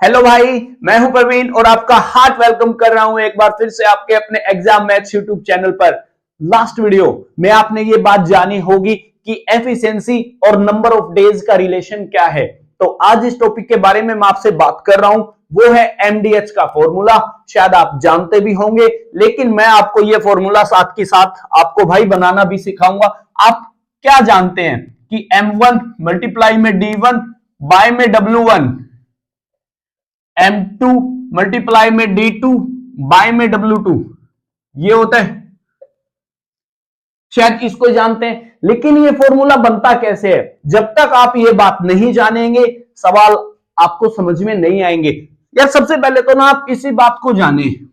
Hello भाई, मैं हूं प्रवीण और आपका हार्ट वेलकम कर रहा हूं एक बार फिर से आपके अपने एग्जाम मैथ्स यूट्यूब चैनल पर। लास्ट वीडियो में आपने ये बात जानी होगी कि एफिशिएंसी और नंबर ऑफ डेज का रिलेशन क्या है। तो आज इस टॉपिक के बारे में मैं आपसे बात कर रहा हूं, वो है एमडीएच का फॉर्मूला। शायद आप जानते भी होंगे, लेकिन मैं आपको ये फॉर्मूला साथ के साथ आपको भाई बनाना भी सिखाऊंगा। आप क्या जानते हैं कि M1 मल्टीप्लाई में D1 बाय में W1, M2 मल्टीप्लाई में D2 बाय में W2 ये होता है। शायद इसको जानते हैं, लेकिन ये फॉर्मूला बनता कैसे है, जब तक आप ये बात नहीं जानेंगे सवाल आपको समझ में नहीं आएंगे। यार सबसे पहले तो ना आप इसी बात को जाने कि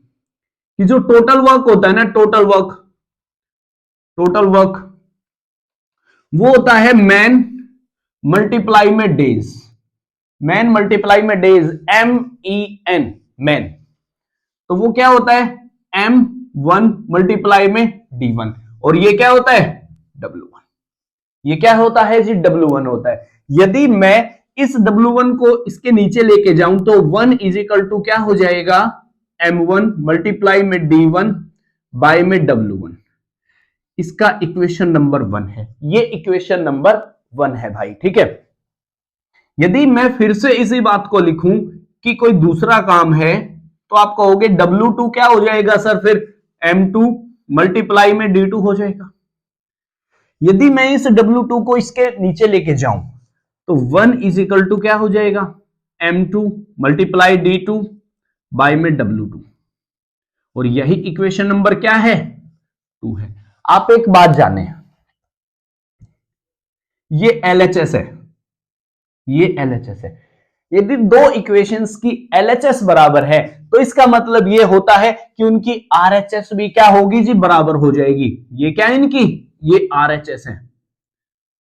जो टोटल वर्क होता है ना, टोटल वर्क वो होता है मैन मल्टीप्लाई में डेज, मैन मल्टीप्लाई में डेज, MEN, मैन। तो वो क्या होता है M1 मल्टीप्लाई में D1, और ये क्या होता है W1। ये क्या होता है जी, W1 होता है। यदि मैं इस W1 को इसके नीचे लेके जाऊं तो 1 इज इक्वल टू क्या हो जाएगा, M1 मल्टीप्लाई में D1 बाय में W1। इसका इक्वेशन नंबर 1 है, ये इक्वेशन नंबर 1 है भाई, ठीक है। यदि मैं फिर से इसी बात को लिखूं कि कोई दूसरा काम है तो आप कहोगे W2 क्या हो जाएगा सर, फिर M2 मल्टीप्लाई में D2 हो जाएगा। यदि मैं इस W2 को इसके नीचे लेके जाऊं तो 1 इज इक्वल टू क्या हो जाएगा, M2 मल्टीप्लाई D2 बाय में W2, और यही इक्वेशन नंबर क्या है, 2 है। आप एक बात जाने, ये LHS है, ये LHS है। यदि दो इक्वेशंस की LHS बराबर है तो इसका मतलब ये होता है कि उनकी RHS भी क्या होगी जी, बराबर हो जाएगी। ये क्या है इनकी, ये RHS है,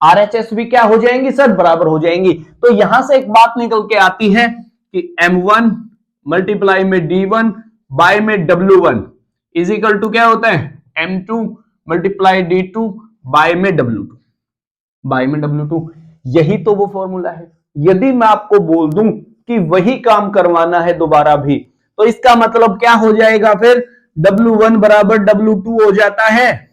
RHS भी क्या हो जाएंगी सर, बराबर हो जाएंगी। तो यहां से एक बात निकल के आती है कि M1 मल्टीप्लाई में D1 बाय में W1 इज इक्वल टू क्या होता है, M2 मल्टीप्लाई D2 बाय में W2। यही तो वो फॉर्मूला है। यदि मैं आपको बोल दूं कि वही काम करवाना है दोबारा भी, तो इसका मतलब क्या हो जाएगा, फिर W1 बराबर W2 हो जाता है,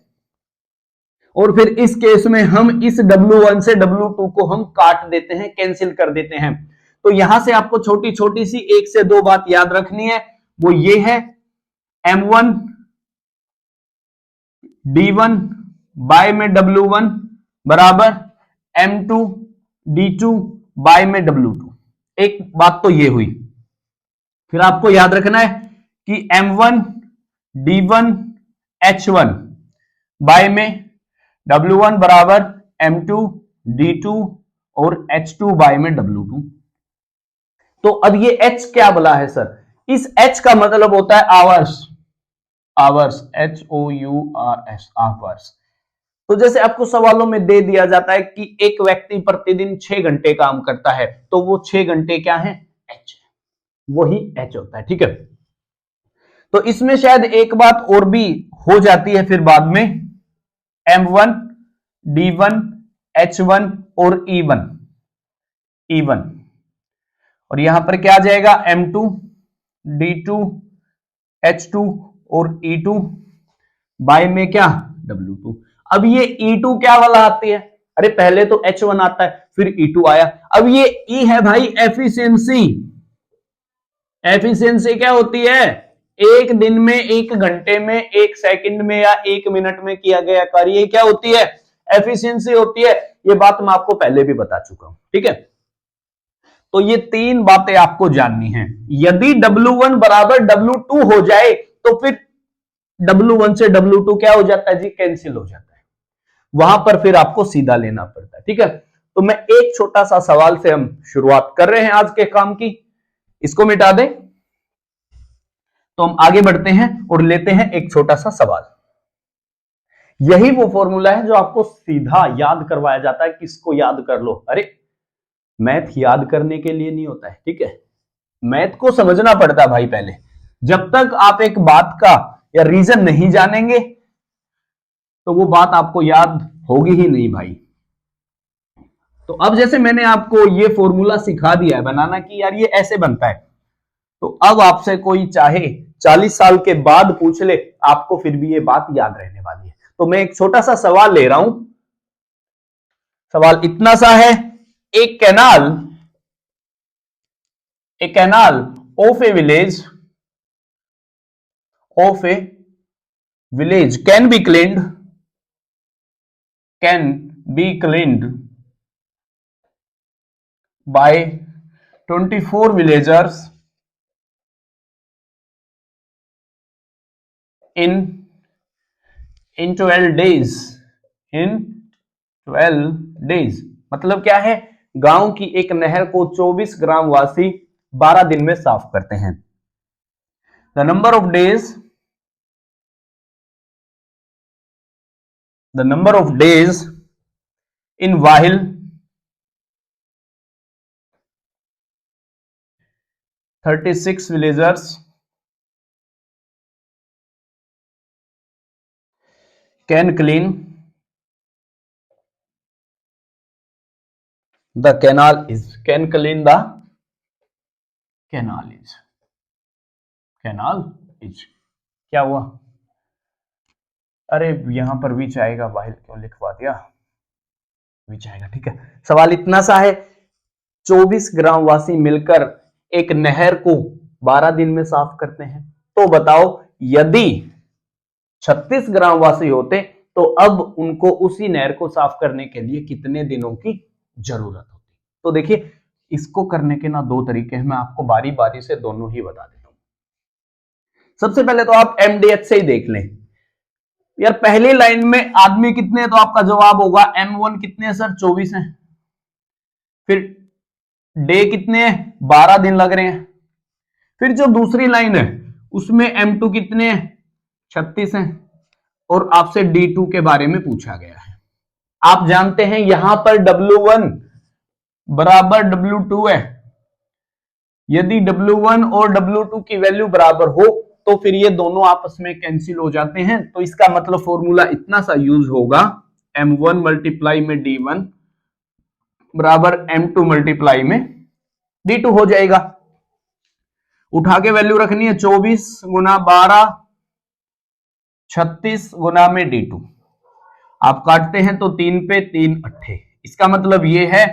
और फिर इस केस में हम इस W1 से W2 को हम काट देते हैं, कैंसिल कर देते हैं। तो यहां से आपको छोटी छोटी सी 1 से 2 बात याद रखनी है, वो ये है M1 D1 बाय में W1 बराबर M2 D2 बाय में W2। एक बात तो ये हुई। फिर आपको याद रखना है कि M1 D1 H1 बाय में W1 बराबर M2 D2 और H2 बाय में W2। तो अब ये H क्या बोला है सर, इस H का मतलब होता है आवर्स, HOURS, आवर्स। तो जैसे आपको सवालों में दे दिया जाता है कि एक व्यक्ति प्रतिदिन 6 घंटे काम करता है, तो वो 6 घंटे क्या है, H, वही H होता है, ठीक है। तो इसमें शायद एक बात और भी हो जाती है फिर बाद में, M1 D1 H1 और E1, और यहां पर क्या आ जाएगा, M2 D2 H2 और E2 बाय में क्या, W2। अब ये E2 क्या वाला आती है, अरे पहले तो H1 आता है फिर E2 आया। अब ये E है भाई एफिशिएंसी। एफिशिएंसी क्या होती है, एक दिन में, एक घंटे में, एक सेकंड में या एक मिनट में किया गया कार्य क्या होती है, एफिशिएंसी होती है। ये बात मैं आपको पहले भी बता चुका हूं, ठीक है। तो ये 3 बातें आपको जाननी है। यदि W1 बराबर W2 हो जाए तो फिर W1 से W2 क्या हो जाता है जी, कैंसिल हो जाता है। वहां पर फिर आपको सीधा लेना पड़ता है, ठीक है। तो मैं एक छोटा सा सवाल से हम शुरुआत कर रहे हैं आज के काम की, इसको मिटा दें तो हम आगे बढ़ते हैं और लेते हैं एक छोटा सा सवाल। यही वो फॉर्मूला है जो आपको सीधा याद करवाया जाता है, किसको याद कर लो, अरे मैथ याद करने के लिए नहीं होता है, ठीक है। मैथ को समझना पड़ता है भाई पहले। जब तक आप एक बात का या रीजन नहीं जानेंगे तो वो बात आपको याद होगी ही नहीं भाई। तो अब जैसे मैंने आपको ये फॉर्मूला सिखा दिया है बनाना कि यार ये ऐसे बनता है, तो अब आपसे कोई चाहे 40 साल के बाद पूछ ले, आपको फिर भी ये बात याद रहने वाली है। तो मैं एक छोटा सा सवाल ले रहा हूं। सवाल इतना सा है, एक canal of A village can be cleaned by 24 villagers in 12 days। In 12 days मतलब क्या है, गांव की एक नहर को 24 ग्रामवासी 12 दिन में साफ करते हैं। The number of days in वाहिल 36 villagers can clean the canal is can clean the canal is क्या हुआ, अरे यहां पर विच आएगा, वाहिल क्यों लिखवा दिया, विच आएगा, ठीक है। सवाल इतना सा है, 24 ग्रामवासी मिलकर एक नहर को 12 दिन में साफ करते हैं। तो बताओ, यदि 36 ग्रामवासी होते तो अब उनको उसी नहर को साफ करने के लिए कितने दिनों की जरूरत होती। तो देखिए, इसको करने के ना दो तरीके हैं, मैं आपको बारी बारी से दोनों ही बता देता हूं। सबसे पहले तो आप एमडीएच से ही देख लें यार, पहली लाइन में आदमी कितने हैं, तो आपका जवाब होगा M1 कितने हैं सर, 24 हैं। फिर डे कितने हैं, 12 दिन लग रहे हैं। फिर जो दूसरी लाइन है उसमें M2 कितने हैं, 36 हैं। और आपसे D2 के बारे में पूछा गया है। आप जानते हैं यहां पर W1 बराबर W2 है। यदि W1 और W2 की वैल्यू बराबर हो तो फिर ये दोनों आपस में कैंसिल हो जाते हैं। तो इसका मतलब फॉर्मूला इतना सा यूज होगा, M1 मल्टीप्लाई में D1 बराबर M2 मल्टीप्लाई में D2 हो जाएगा। उठा के वैल्यू रखनी है, 24 गुना 12 36 गुना में D2। आप काटते हैं तो 3 पे 3 अट्ठे। इसका मतलब ये है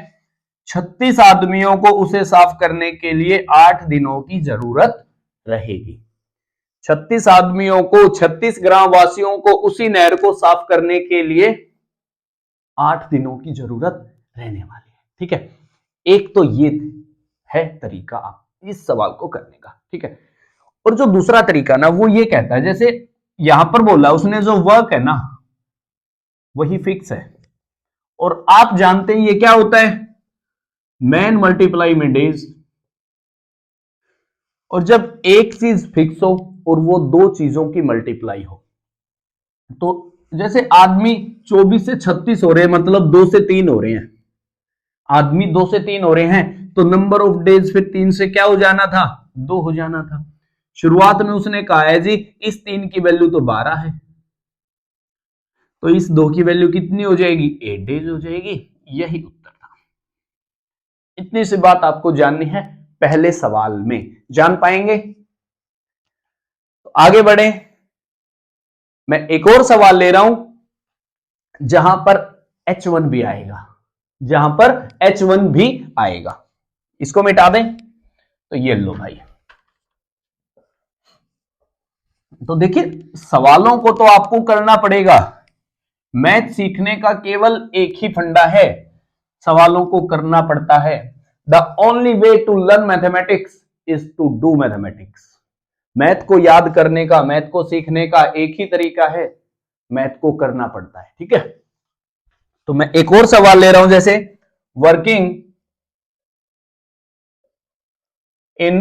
36 आदमियों को उसे साफ करने के लिए 8 दिनों की जरूरत रहेगी। 36 आदमियों को, 36 ग्रामवासियों को उसी नहर को साफ करने के लिए 8 दिनों की जरूरत रहने वाली है। ठीक है, एक तो ये है तरीका आप इस सवाल को करने का। ठीक है, और जो दूसरा तरीका ना वो ये कहता है, जैसे यहां पर बोला उसने, जो वर्क है ना वही फिक्स है, और आप जानते हैं ये क्या होता है, मैन मल्टीप्लाई में डेज। और जब एक चीज फिक्स हो और वो दो चीजों की मल्टीप्लाई हो, तो जैसे आदमी 24 से 36 हो रहे हैं, मतलब 2 से 3 हो रहे हैं। आदमी 2 से 3 हो रहे हैं तो नंबर ऑफ डेज फिर 3 से क्या हो जाना था, 2 हो जाना था। शुरुआत में उसने कहा है जी इस 3 की वैल्यू तो 12 है, तो इस 2 की वैल्यू कितनी हो जाएगी, 8 डेज हो जाएगी। यही उत्तर था। इतनी सी बात आपको जाननी है, पहले सवाल में जान पाएंगे। तो आगे बढ़े, मैं एक और सवाल ले रहा हूं जहां पर H1 भी आएगा, जहां पर H1 भी आएगा। इसको मिटा दें तो ये लो भाई। तो देखिए, सवालों को तो आपको करना पड़ेगा। मैथ सीखने का केवल एक ही फंडा है, सवालों को करना पड़ता है। The only way to learn mathematics is to do mathematics. Math को याद करने का, मैथ को सीखने का एक ही तरीका है, मैथ को करना पड़ता है। ठीक है, तो मैं एक और सवाल ले रहा हूं, जैसे working in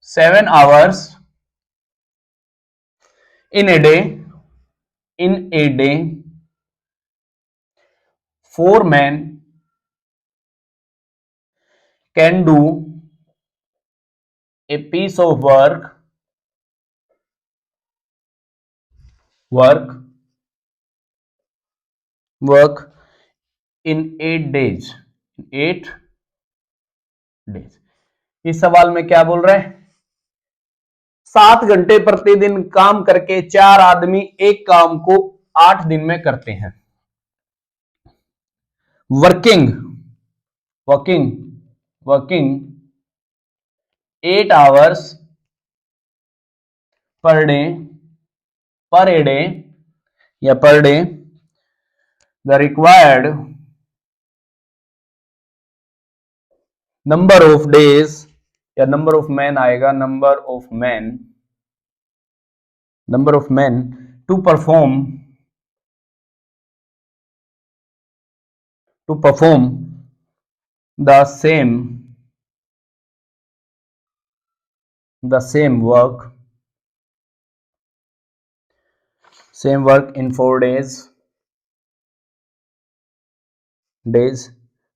7 hours in a day 4 men can do a piece of work in 8 days, 8 days। इस सवाल में क्या बोल रहे हैं, 7 घंटे प्रतिदिन काम करके 4 आदमी एक काम को 8 दिन में करते हैं। Working working working 8 hours per day या per day, the required number of days या नंबर ऑफ मैन आएगा, number of man to perform the same work in 4 days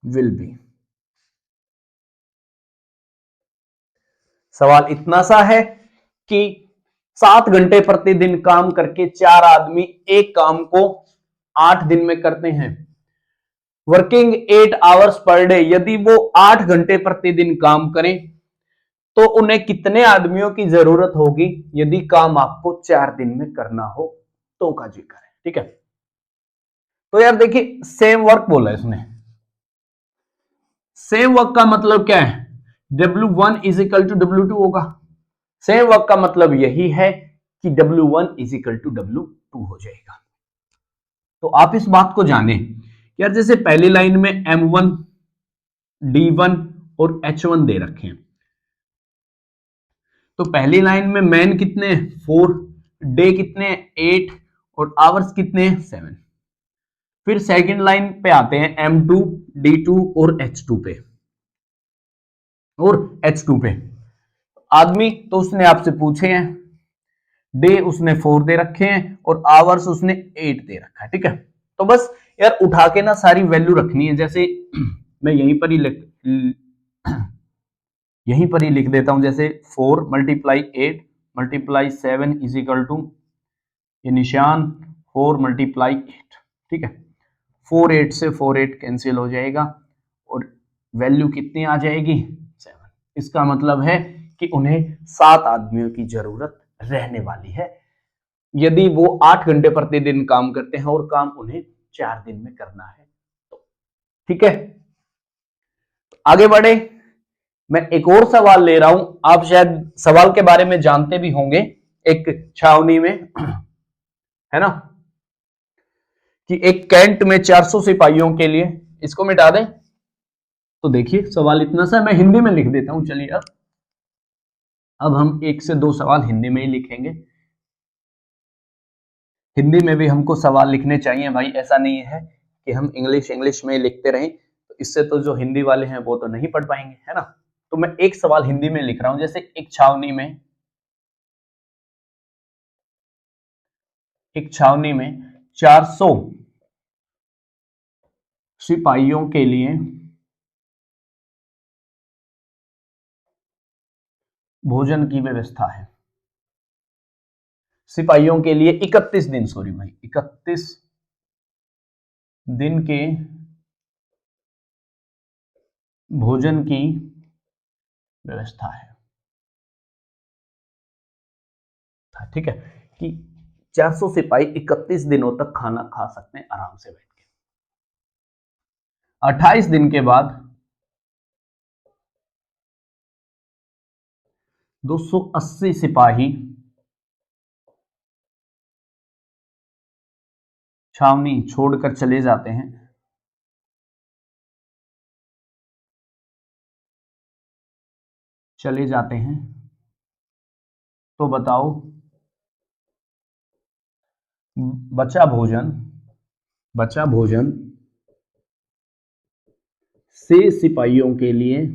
will be। सवाल इतना सा है कि 7 घंटे प्रतिदिन काम करके 4 आदमी एक काम को 8 दिन में करते हैं। वर्किंग 8 आवर्स पर डे, यदि वो 8 घंटे प्रतिदिन काम करें तो उन्हें कितने आदमियों की जरूरत होगी यदि काम आपको 4 दिन में करना हो तो का जिक्र है। ठीक है, तो यार देखिए सेम वर्क बोला है इसने। सेम वर्क का मतलब क्या है, W1 is equal to W2 होगा। सेम वर्क का मतलब यही है कि W1 is equal to W2 हो जाएगा। तो आप इस बात को जाने यार, जैसे पहली लाइन में M1 D1 और H1 दे रखे हैं, तो पहली लाइन में मैन कितने हैं 4, डे कितने हैं 8 और आवर्स कितने हैं 7। फिर सेकंड लाइन पे आते हैं M2 D2 और H2 पे, आदमी तो उसने आपसे पूछे हैं, डे उसने 4 दे रखे हैं और आवर्स उसने 8 दे रखा है। ठीक है, तो बस यार उठा के ना सारी वैल्यू रखनी है। जैसे मैं यहीं पर ही लिख देता हूं, जैसे 4 multiply 8 multiply 7 is equal to ये निशान 4 मल्टीप्लाई 8। ठीक है, 4 8 से 4 8 कैंसिल हो जाएगा और वैल्यू कितनी आ जाएगी 7। इसका मतलब है कि उन्हें 7 आदमियों की जरूरत रहने वाली है यदि वो 8 घंटे प्रतिदिन काम करते हैं और काम उन्हें 4 दिन में करना है तो। ठीक है, आगे बढ़े, मैं एक और सवाल ले रहा हूं, आप शायद सवाल के बारे में जानते भी होंगे। एक छावनी में है ना कि एक कैंट में 400 सिपाहियों के लिए, इसको मिटा दें तो देखिए सवाल इतना सा, मैं हिंदी में लिख देता हूं। चलिए अब हम 1 से 2 सवाल हिंदी में ही लिखेंगे। हिंदी में भी हमको सवाल लिखने चाहिए भाई, ऐसा नहीं है कि हम इंग्लिश में लिखते रहें, तो इससे तो जो हिंदी वाले हैं वो तो नहीं पढ़ पाएंगे, है ना। तो मैं एक सवाल हिंदी में लिख रहा हूं, जैसे एक छावनी में 400 सिपाहियों के लिए भोजन की व्यवस्था है। सिपाहियों के लिए 31 दिन, सॉरी भाई 31 दिन के भोजन की व्यवस्था है। ठीक है, कि 400 सिपाही 31 दिनों तक खाना खा सकते हैं आराम से बैठ के। 28 दिन के बाद 280 सिपाही छावनी छोड़कर चले जाते हैं। तो बताओ बचा भोजन से सिपाहियों के लिए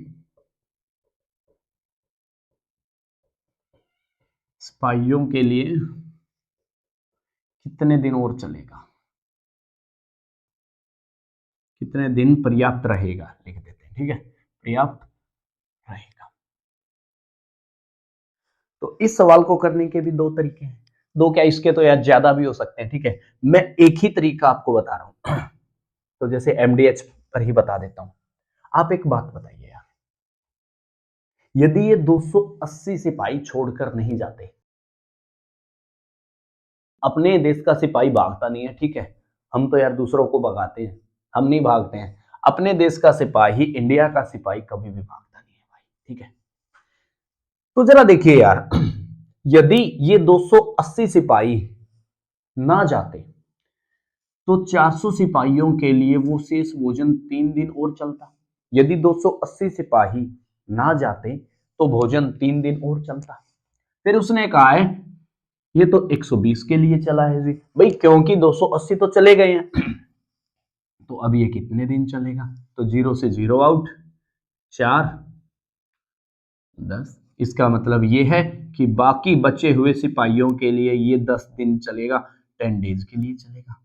कितने दिन और चलेगा, कितने दिन पर्याप्त रहेगा, लिख देते हैं। ठीक है, पर्याप्त रहेगा। तो इस सवाल को करने के भी 2 तरीके हैं, 2 क्या इसके तो यार ज्यादा भी हो सकते हैं। ठीक है, मैं एक ही तरीका आपको बता रहा हूं तो जैसे MDH पर ही बता देता हूं। आप एक बात बताइए यार, यदि ये 280 सिपाही छोड़कर नहीं जाते, अपने देश का सिपाही भागता नहीं है, ठीक है, हम तो यार दूसरों को भगाते हैं, हम नहीं भागते हैं। अपने देश का सिपाही, इंडिया का सिपाही कभी भी भागता नहीं है भाई, ठीक है। तो जरा देखिए यार, यदि ये 280 सिपाही ना जाते तो 400 सिपाहियों के लिए वो शेष भोजन 3 दिन और चलता। यदि 280 सिपाही ना जाते तो भोजन 3 दिन और चलता। फिर उसने कहा है ये तो 120 के लिए चला है जी भाई, क्योंकि 280 तो चले गए हैं तो अब ये कितने दिन चलेगा? तो 0 से 0 आउट, 4 10। इसका मतलब ये है कि बाकी बचे हुए सिपाहियों के लिए ये 10 दिन चलेगा, 10 डेज के लिए चलेगा।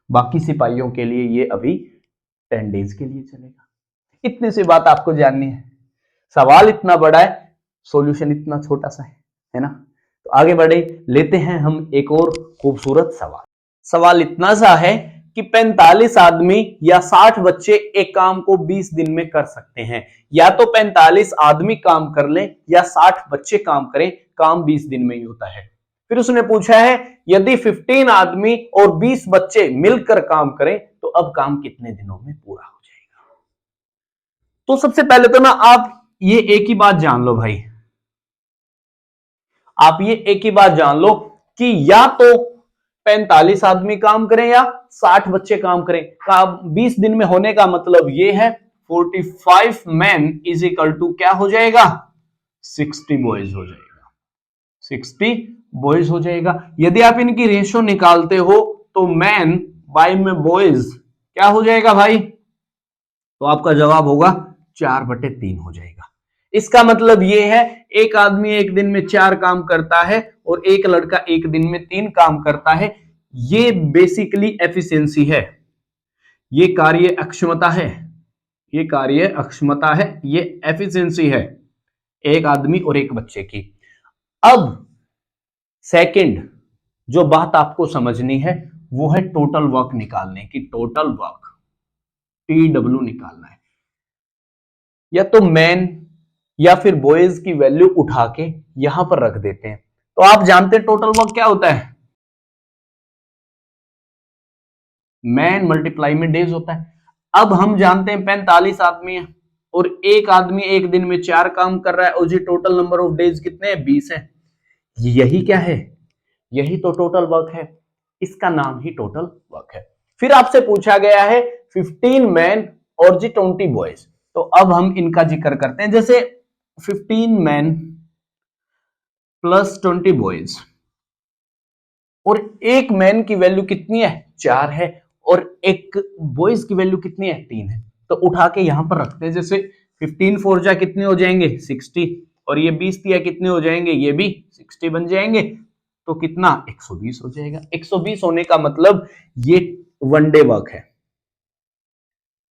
बाकी सिपाहियों के लिए ये अभी 10 डेज के लिए चलेगा। इतनी सी बात आपको जाननी है। सवाल इतना बड़ा है, सॉल्यूशन इतना छोटा सा है ना। तो आगे बढ़े, लेते हैं हम एक और खूबसूरत सवाल। सवाल इतना सा है कि 45 आदमी या 60 बच्चे एक काम को 20 दिन में कर सकते हैं। या तो 45 आदमी काम कर लें या 60 बच्चे काम करें, काम 20 दिन में ही होता है। फिर उसने पूछा है यदि 15 आदमी और 20 बच्चे मिलकर काम करें तो अब काम कितने दिनों में पूरा हो जाएगा? तो सबसे पहले तो ना आप ये एक ही बात जान लो भाई, आप ये एक ही बात जान लो कि या तो 45 आदमी काम करें या 60 बच्चे काम करें, का 20 दिन में होने का मतलब ये है 45 मैन इज इक्वल टू क्या हो जाएगा? 60 बॉयज हो जाएगा, 60 बॉयज हो जाएगा। यदि आप इनकी रेशो निकालते हो तो मैन बाय में बॉयज क्या हो जाएगा भाई? तो आपका जवाब होगा 4/3 हो जाएगा। इसका मतलब यह है एक आदमी एक दिन में 4 काम करता है और एक लड़का एक दिन में 3 काम करता है। ये बेसिकली एफिशिएंसी है, ये कार्य अक्षमता है, ये कार्य अक्षमता है, ये एफिशिएंसी है एक आदमी और एक बच्चे की। अब सेकंड जो बात आपको समझनी है वो है टोटल वर्क निकालने की। टोटल वर्क TW निकालना है। या तो मैन या फिर बॉयज की वैल्यू उठा के यहां पर रख देते हैं। तो आप जानते हैं टोटल वर्क क्या होता है? मैन मल्टीप्लाई में डेज होता है। अब हम जानते हैं 45 आदमी है और एक आदमी एक दिन में 4 काम कर रहा है और जी टोटल नंबर ऑफ डेज कितने हैं? 20 है। यही क्या है? यही तो टोटल वर्क है, इसका नाम ही टोटल वर्क है। फिर आपसे पूछा गया है 15 मैन और जी 20 बॉयज। तो अब हम इनका जिक्र करते हैं। जैसे 15 मैन प्लस 20 बॉयज, और एक मैन की वैल्यू कितनी है? 4 है, और एक बॉयज की वैल्यू कितनी है? 3 है। तो उठा के यहां पर रखते हैं। जैसे 15 4 जा कितने हो जाएंगे? 60, और ये 20 दिया कितने हो जाएंगे? ये भी 60 बन जाएंगे। तो कितना? 120 हो जाएगा। 120 होने का मतलब ये 1 डे वर्क है,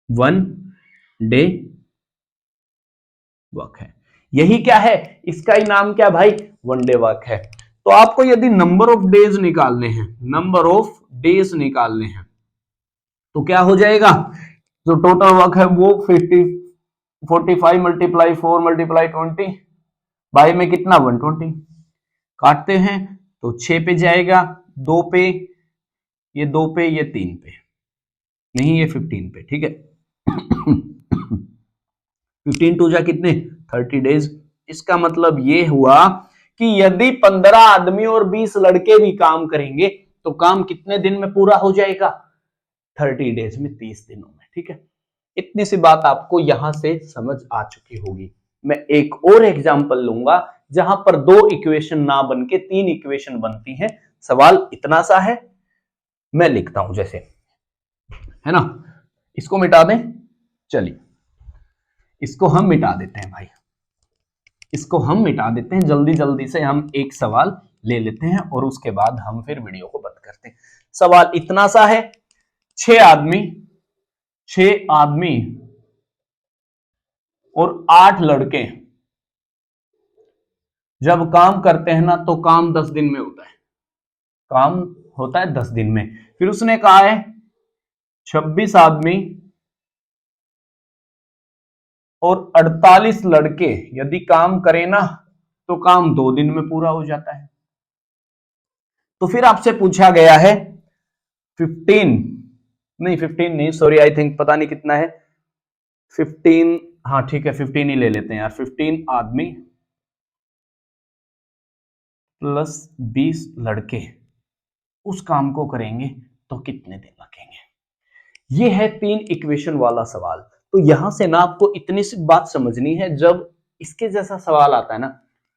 1 डे वर्क है। यही क्या है? इसका ही नाम क्या भाई? 1 डे वर्क है। तो आपको यदि नंबर ऑफ डेज निकालने हैं, नंबर ऑफ डेज निकालने हैं, तो क्या हो जाएगा? जो टोटल वर्क है वो 45 मल्टीप्लाई 4 मल्टीप्लाई 20 बाई में कितना? 120। काटते हैं तो 6 पे जाएगा, 2 पे, ये 2 पे, ये 3 पे, नहीं ये 15 पे, ठीक है। 15 टू जा कितने? 30 डेज। इसका मतलब ये हुआ कि यदि 15 आदमी और 20 लड़के भी काम करेंगे तो काम कितने दिन में पूरा हो जाएगा? 30 डेज में, 30 दिनों में, ठीक है। इतनी सी बात आपको यहां से समझ आ चुकी होगी। मैं एक और एग्जांपल लूंगा जहां पर 2 इक्वेशन ना बन के 3 इक्वेशन बनती हैं। सवाल इतना सा है, मैं लिखता हूं जैसे, है ना। इसको मिटा दें, चलिए इसको हम मिटा देते हैं भाई, इसको हम मिटा देते हैं। जल्दी जल्दी से हम एक सवाल ले लेते हैं और उसके बाद हम फिर वीडियो को बंद करते हैं। सवाल इतना सा है, 6 आदमी और 8 लड़के जब काम करते हैं ना तो काम 10 दिन में होता है, काम होता है 10 दिन में। फिर उसने कहा है 26 आदमी और 48 लड़के यदि काम करें ना तो काम 2 दिन में पूरा हो जाता है। तो फिर आपसे पूछा गया है 15 नहीं, सॉरी, आई थिंक पता नहीं कितना है, 15, हाँ ठीक है 15 ही ले लेते हैं यार। 15 आदमी प्लस 20 लड़के उस काम को करेंगे तो कितने दिन लगेंगे। ये है 3 इक्वेशन वाला सवाल। तो यहां से ना आपको इतनी सी बात समझनी है, जब इसके जैसा सवाल आता है ना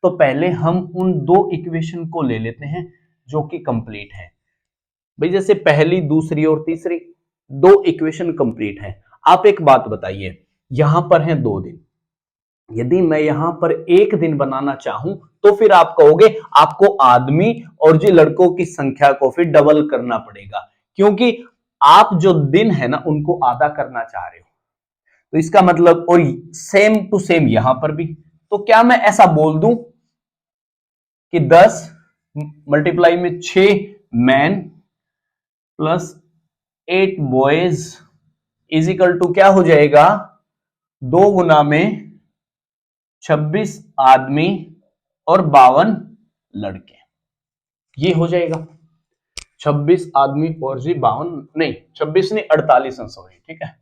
तो पहले हम उन 2 इक्वेशन को ले लेते हैं जो कि कंप्लीट है। भाई जैसे पहली, दूसरी और तीसरी 2 इक्वेशन कंप्लीट है। आप एक बात बताइए, यहां पर है 2 दिन, यदि मैं यहां पर 1 दिन बनाना चाहूं तो फिर आप कहोगे आपको आदमी और जी लड़कों की संख्या को फिर डबल करना पड़ेगा, क्योंकि आप जो दिन है ना उनको आधा करना चाह रहे हो। तो इसका मतलब, और सेम टू सेम यहां पर भी, तो क्या मैं ऐसा बोल दूं कि 10 मल्टीप्लाई में 6 man plus 8 boys is equal to क्या हो जाएगा, 2 गुना में 26 आदमी और 52 लड़के, ये हो जाएगा। 26 आदमी और जी 52 नहीं, 26 नहीं 48 है, सॉरी, ठीक है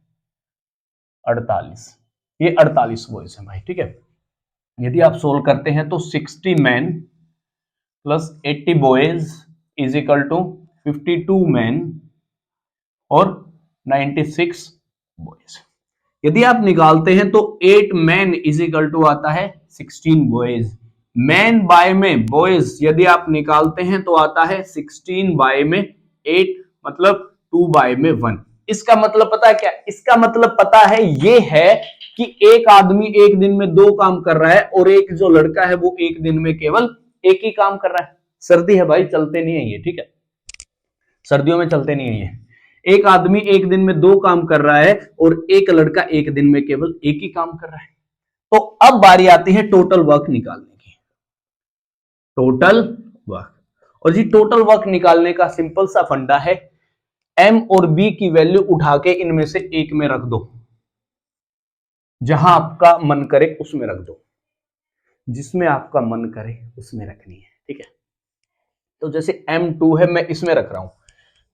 48, ये 48 बॉयज है भाई, ठीक है। यदि आप सोल्व करते हैं तो 60 man plus 80 boys is equal to 52 man और 96 बॉयज। यदि आप निकालते हैं तो 8 मैन इज इक्वल टू आता है 16 बॉयज। मैन बाय में बॉयज यदि आप निकालते हैं तो आता है 16 बाय में 8, मतलब 2 बाय में 1। इसका मतलब पता है क्या, इसका मतलब पता है ये है कि एक आदमी एक दिन में 2 काम कर रहा है और एक जो लड़का है वो एक दिन में केवल एक ही काम कर रहा है। सर्दी है भाई, चलते नहीं है ये, ठीक है, सर्दियों में चलते नहीं है ये। एक आदमी एक दिन में 2 काम कर रहा है और एक लड़का एक दिन में केवल एक ही काम कर रहा है। तो अब बारी आती है टोटल वर्क निकालने की। टोटल वर्क, और जी टोटल वर्क निकालने का सिंपल सा फंडा है, एम और बी की वैल्यू उठा के इनमें से एक में रख दो, जहां आपका मन करे उसमें रख दो, जिसमें आपका मन करे उसमें रखनी है, ठीक है। तो जैसे M2 है, मैं इसमें रख रहा हूं,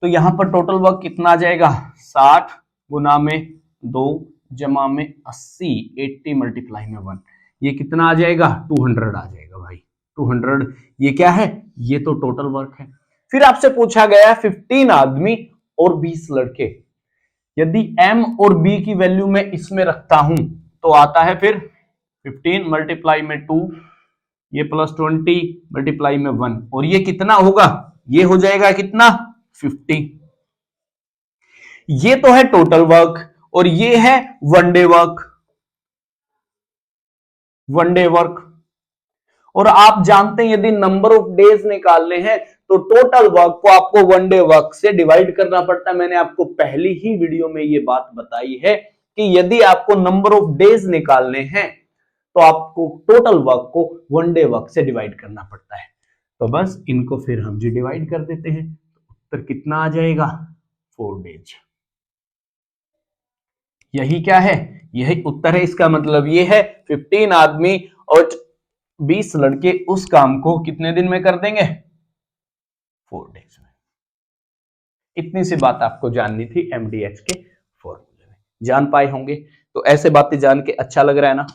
तो यहां पर टोटल वर्क कितना आ जाएगा, 60 गुना में 2 जमा में 80, 80 मल्टीप्लाई में 1, ये कितना आ जाएगा, 200 आ जाएगा भाई, 200। ये क्या है, ये तो टोटल वर्क है। फिर आपसे पूछा गया 15 आदमी और 20 लड़के, यदि M और B की वैल्यू मैं इसमें रखता हूं तो आता है फिर 15 मल्टीप्लाई में 2, ये प्लस 20 मल्टीप्लाई में 1, और ये कितना होगा, ये हो जाएगा कितना, 50। ये तो है टोटल वर्क, और ये है वनडे वर्क, वनडे वर्क। और आप जानते हैं यदि नंबर ऑफ डेज निकालने हैं तो टोटल वर्क को आपको वनडे वर्क से डिवाइड करना पड़ता है। मैंने आपको पहली ही वीडियो में ये बात बताई है कि यदि आपको नंबर ऑफ डेज निकालने हैं तो आपको टोटल वर्क को वनडे वर्क से डिवाइड करना पड़ता है। तो बस इनको फिर हम जी डिवाइड कर देते हैं, उत्तर कितना आ जाएगा, 4 डेज। यही क्या है, यही उत्तर है। इसका मतलब ये है 15 आदमी और 20 लड़के उस काम को कितने दिन में कर देंगे, 4 डेज में। इतनी सी बात आपको जाननी थी एमडीएच के फॉर्मूले में, जान पाए होंगे। तो ऐसे बातें जान के अच्छा लग रहा है ना।